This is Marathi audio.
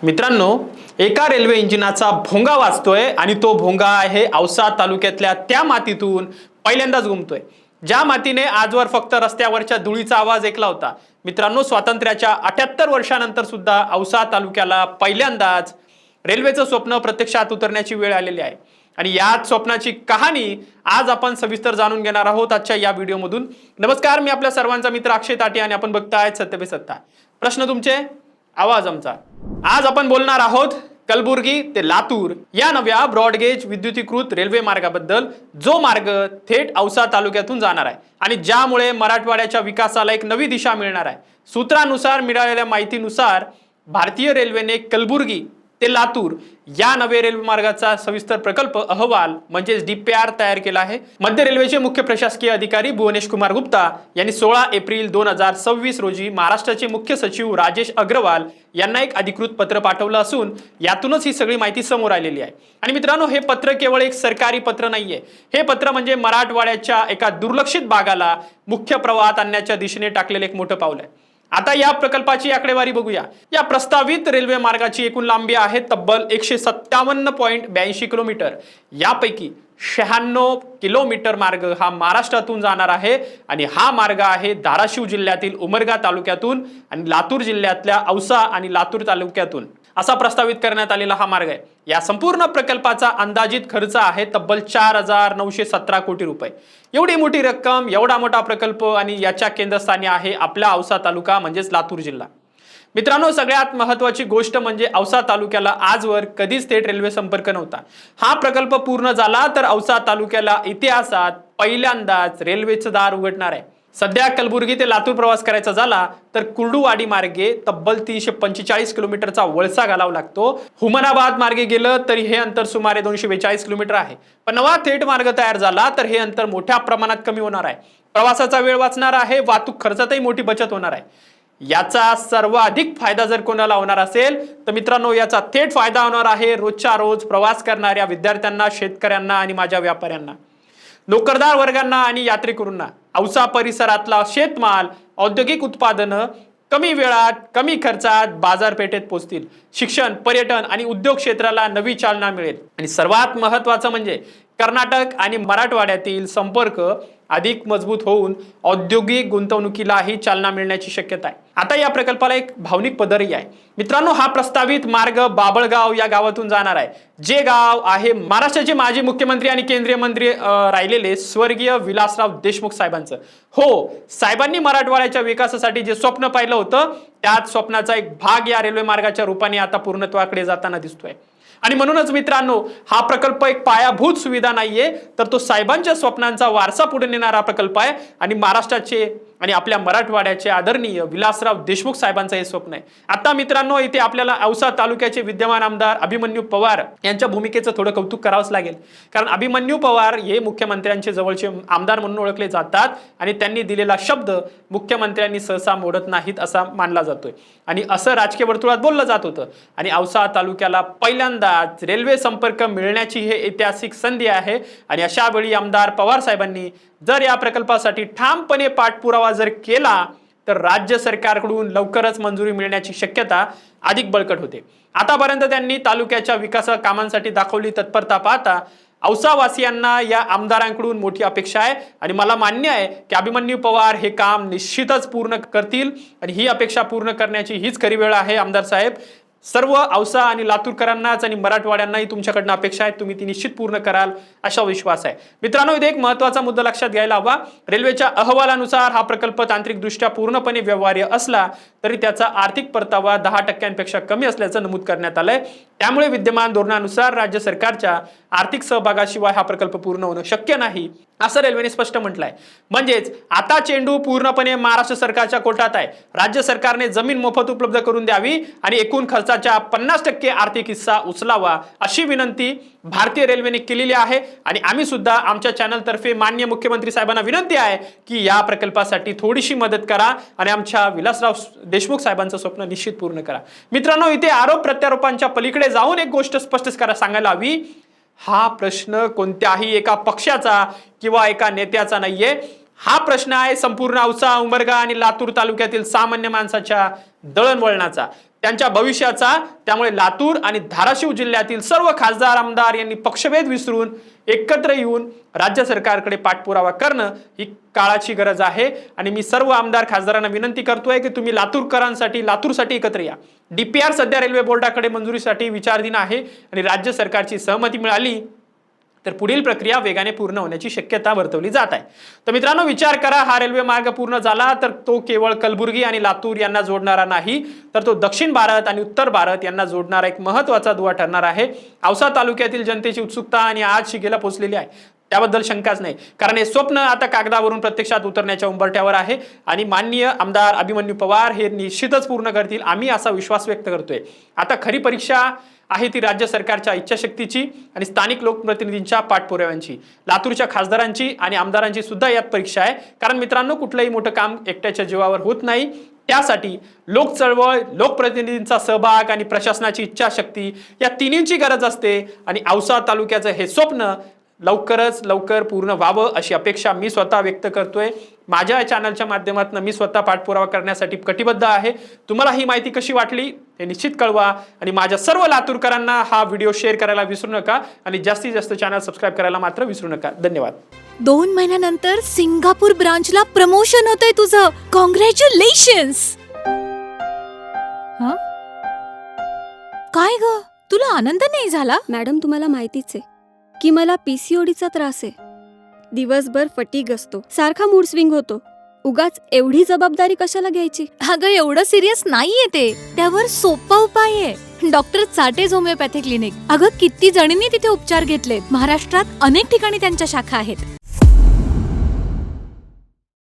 मित्रांनो, एका रेल्वे इंजिनाचा भोंगा वाजतोय आणि तो भोंगा आहे औसा तालुक्यातल्या त्या मातीतून पहिल्यांदाच घुमतोय ज्या मातीने आजवर फक्त रस्त्यावरच्या धुळीचा आवाज ऐकला होता। मित्रांनो, स्वातंत्र्याच्या 78 वर्षानंतर सुद्धा औसा तालुक्याला पहिल्यांदाच रेल्वेचं स्वप्न प्रत्यक्षात उतरण्याची वेळ आलेली आहे आणि याच स्वप्नाची कहाणी आज आपण सविस्तर जाणून घेणार आहोत आजच्या या व्हिडिओमधून। नमस्कार, मी आपल्या सर्वांचा मित्र अक्षय ताटे आणि आपण बघतायत सत्य पे सत्ता। प्रश्न तुमचे, आवाज आमचा। आज आपण बोलणार आहोत कलबुर्गी ते लातूर या नव्या ब्रॉडगेज विद्युतीकृत रेल्वे मार्गाबद्दल, जो मार्ग थेट औसा तालुक्यातून जाणार आहे आणि ज्यामुळे मराठवाड्याच्या विकासाला एक नवी दिशा मिळणार आहे। सूत्रानुसार मिळालेल्या माहितीनुसार भारतीय रेल्वेने कलबुर्गी ते लातूर या नवे रेल्वे मार्गाचा सविस्तर प्रकल्प अहवाल म्हणजेच डीपीआर तयार केला आहे। मध्य रेल्वेचे मुख्य प्रशासकीय अधिकारी भुवनेश कुमार गुप्ता यांनी 16 एप्रिल 2026 रोजी महाराष्ट्राचे मुख्य सचिव राजेश अग्रवाल यांना एक अधिकृत पत्र पाठवलं असून यातूनच ही सगळी माहिती समोर आलेली आहे। आणि मित्रांनो, हे पत्र केवळ एक सरकारी पत्र नाहीये, हे पत्र म्हणजे मराठवाड्याच्या एका दुर्लक्षित भागाला मुख्य प्रवाहात आणण्याच्या दिशेने टाकलेलं एक मोठं पाऊल आहे। आता या प्रकल्पाची आकडेवारी बघूया। या प्रस्तावित रेल्वे मार्गाची एकूण लांबी आहे तब्बल 157.82 किलोमीटर। यापैकी 96 किलोमीटर मार्ग हा महाराष्ट्रातून जाणार आहे आणि हा मार्ग आहे धाराशिव जिल्ह्यातील उमरगा तालुक्यातून आणि लातूर जिल्ह्यातल्या औसा आणि लातूर तालुक्यातून असा प्रस्तावित करण्यात आलेला हा मार्ग आहे। या संपूर्ण प्रकल्पाचा अंदाजित खर्च आहे तब्बल 4,917 कोटी रुपये। एवढी मोठी रक्कम, एवढा मोठा प्रकल्प आणि याच्या केंद्रस्थानी आहे आपला औसा तालुका म्हणजेच लातूर जिल्हा। मित्रांनो, सगळ्यात महत्त्वाची गोष्ट म्हणजे औसा तालुक्याला आजवर कधीच थेट रेल्वे संपर्क नव्हता। हा प्रकल्प पूर्ण झाला तर औसा तालुक्याला इतिहासात पहिल्यांदाच रेल्वेचं दार उघडणार आहे। सध्या कलबुर्गी ते लातूर प्रवास करायचा झाला तर कुर्डुवाडी मार्गे तब्बल 345 किलोमीटरचा वळसा घालावा लागतो। हुमनाबाद मार्गे गेलं तरी हे अंतर सुमारे 242 किलोमीटर आहे। पण नवा थेट मार्ग तयार झाला तर हे अंतर मोठ्या प्रमाणात कमी होणार आहे, प्रवासाचा वेळ वाचणार आहे, वाहतूक खर्चातही मोठी बचत होणार आहे। याचा सर्वाधिक फायदा जर कोणाला होणार असेल तर मित्रांनो, याचा थेट फायदा होणार आहे रोजच्या रोज प्रवास करणाऱ्या विद्यार्थ्यांना, शेतकऱ्यांना आणि माझ्या व्यापाऱ्यांना, नोकरदार वर्गांना आणि यात्रेकरूंना। औसा परिसरातला शेतमाल, औद्योगिक उत्पादनं कमी वेळात, कमी खर्चात बाजारपेठेत पोहोचतील। शिक्षण, पर्यटन आणि उद्योग क्षेत्राला नवी चालना मिळेल आणि सर्वात महत्त्वाचं म्हणजे कर्नाटक आणि मराठवाड्यातील संपर्क अधिक मजबूत होऊन औद्योगिक गुंतवणुकीलाही चालना मिळण्याची शक्यता आहे। आता या प्रकल्पाला एक भावनिक पदरही आहे। मित्रांनो, हा प्रस्तावित मार्ग बाबळगाव या गावातून जाणार आहे, जे गाव आहे महाराष्ट्राचे माजी मुख्यमंत्री आणि केंद्रीय मंत्री राहिलेले स्वर्गीय विलासराव देशमुख साहेबांचं। हो, साहेबांनी मराठवाड्याच्या विकासासाठी जे स्वप्न पाहिलं होतं त्याच स्वप्नाचा एक भाग या रेल्वे मार्गाच्या रूपाने आता पूर्णत्वाकडे जाताना दिसतोय। आणि म्हणूनच मित्रांनो, हा प्रकल्प एक पायाभूत सुविधा नाहीये तर तो साहेबांच्या स्वप्नांचा वारसा पुढे नेणारा प्रकल्प आहे आणि महाराष्ट्राचे आणि आपल्या मराठवाड्याचे आदरणीय विलासराव देशमुख साहेबांचं हे स्वप्न आहे। आता मित्रांनो, इथे आपल्याला औसा तालुक्याचे विद्यमान आमदार अभिमन्यू पवार यांच्या भूमिकेचं थोडं कौतुक करावंच लागेल, कारण अभिमन्यू पवार हे मुख्यमंत्र्यांचे जवळचे आमदार म्हणून ओळखले जातात आणि त्यांनी दिलेला शब्द मुख्यमंत्र्यांनी सहसा मोडत नाहीत असा मानला जातोय आणि असं राजकीय वर्तुळात बोललं जात होतं। आणि औसा तालुक्याला पहिल्यांदाच रेल्वे संपर्क मिळण्याची हे ऐतिहासिक संधी आहे आणि अशा वेळी आमदार पवार साहेबांनी जर या प्रकल्पासाठी ठामपणे पाठपुरावा जर केला तर राज्य सरकारकडून लवकरच मंजुरी मिळण्याची शक्यता अधिक बळकट होते। आतापर्यंत त्यांनी तालुक्याच्या विकास कामांसाठी दाखवली तत्परता पाहता औसावासियांना या आमदारांकडून मोठी अपेक्षा आहे आणि मला मान्य आहे की अभिमन्यू पवार हे काम निश्चितच पूर्ण करतील आणि ही अपेक्षा पूर्ण करण्याची हीच खरी वेळ आहे। आमदार साहेब, सर्व औसा आणि लातूरकरांनाच आणि मराठवाड्यांनाही तुमच्याकडनं अपेक्षा आहे, तुम्ही ती निश्चित पूर्ण कराल असा विश्वास आहे। मित्रांनो, इथे एक महत्त्वाचा मुद्दा लक्षात घ्यायला हवा। रेल्वेच्या अहवालानुसार हा प्रकल्प तांत्रिकदृष्ट्या पूर्णपणे व्यवहार्य असला तरी त्याचा आर्थिक परतावा 10% कमी असल्याचं नमूद करण्यात आलंय। त्यामुळे विद्यमान धोरणानुसार राज्य सरकारच्या आर्थिक सहभागाशिवाय हा प्रकल्प पूर्ण होणं शक्य नाही असं रेल्वेने स्पष्ट म्हटलंय। म्हणजेच आता चेंडू पूर्णपणे महाराष्ट्र सरकारच्या कोर्टात आहे। राज्य सरकारने जमीन मोफत उपलब्ध करून द्यावी आणि एकूण खर्चाच्या 50% आर्थिक हिस्सा उचलावा अशी विनंती भारतीय रेल्वेने केलेली आहे आणि आम्ही सुद्धा आमच्या चॅनल तर्फे माननीय मुख्यमंत्री साहेबांना विनंती आहे की या प्रकल्पासाठी थोडीशी मदत करा आणि आमच्या विलासराव देशमुख साहेबांचं स्वप्न निश्चित पूर्ण करा। मित्रांनो, इथे आरोप प्रत्यारोपांच्या पलीकडे जाऊन एक गोष्ट स्पष्ट सांगायला हवी, हा प्रश्न कोणत्याही एका पक्षाचा किंवा एका नेत्याचा नाहीये। हा प्रश्न आहे संपूर्ण औसा, उमरगा आणि लातूर तालुक्यातील सामान्य माणसाच्या दळणवळणाचा। त्यांच्या भविष्याचा। त्यामुळे लातूर आणि धाराशिव जिल्ह्यातील सर्व खासदार आमदार यांनी पक्षभेद विसरून एकत्र येऊन राज्य सरकारकडे पाठपुरावा करणं ही काळाची गरज आहे। आणि मी सर्व आमदार खासदारांना विनंती करतोय की तुम्ही लातूरसाठी एकत्र या। DPR सध्या रेल्वे बोर्डाकडे मंजुरीसाठी विचाराधीन आहे आणि राज्य सरकारची सहमती मिळाली तर पुढील प्रक्रिया वेगाने पूर्ण होण्याची शक्यता वर्तवली जात आहे। तर मित्रांनो, विचार करा, हा रेल्वे मार्ग पूर्ण झाला तर तो केवळ कलबुर्गी आणि लातूर यांना जोडणारा नाही, तर तो दक्षिण भारत आणि उत्तर भारत यांना जोडणारा एक महत्त्वाचा दुवा ठरणार आहे। औसा तालुक्यातील जनतेची उत्सुकता आणि आज शिगेला पोहोचलेली आहे, त्याबद्दल शंकाच नाही, कारण हे स्वप्न आता कागदावरून प्रत्यक्षात उतरण्याच्या उंबरठ्यावर आहे आणि माननीय आमदार अभिमन्यू पवार हे निश्चितच पूर्ण करतील, आम्ही असा विश्वास व्यक्त करतोय। आता खरी परीक्षा आहे ती राज्य सरकारच्या इच्छाशक्तीची आणि स्थानिक लोकप्रतिनिधींच्या पाठपुराव्यांची, लातूरच्या खासदारांची आणि आमदारांची सुद्धा यात परीक्षा आहे। कारण मित्रांनो, कुठलंही मोठं काम एकट्याच्या जीवावर होत नाही, त्यासाठी लोक चळवळ, लोकप्रतिनिधींचा सहभाग आणि प्रशासनाची इच्छाशक्ती या तिन्हींची गरज असते। आणि औसा तालुक्याचं हे स्वप्न लवकरच लवकर पूर्ण व्हावं अशी अपेक्षा मी स्वतः व्यक्त करतोय। माझ्या चॅनलच्या माध्यमातून मी स्वतः पाठपुरावा करण्यासाठी कटिबद्ध आहे। तुम्हाला ही माहिती कशी वाटली हे निश्चित कळवा आणि माझ्या सर्व लातूरकरांना हा व्हिडिओ शेअर करायला विसरू नका आणि जास्तीत जास्त चॅनल सबस्क्राइब करायला मात्र विसरू नका। धन्यवाद। 2 महिन्यानंतर सिंगापूर ब्रांचला प्रमोशन होतंय तुझं, कॉंग्रॅच्युलेशन्स। काय ग, तुला आनंद नाही झाला? मॅडम, तुम्हाला माहितीच आहे की मला PCODचा त्रास आहे। दिवसभर फटीग असतो, सारखा मूड स्विंग होतो। उगाच एवढी जबाबदारी कशाला घ्यायची? अगं, एवढं सिरियस नाहीये ते, त्यावर सोपा उपाय आहे, डॉक्टर चाटेज होमिओपॅथी क्लिनिक। अगं, किती जणींनी तिथे उपचार घेतलेत, महाराष्ट्रात अनेक ठिकाणी त्यांच्या शाखा आहेत।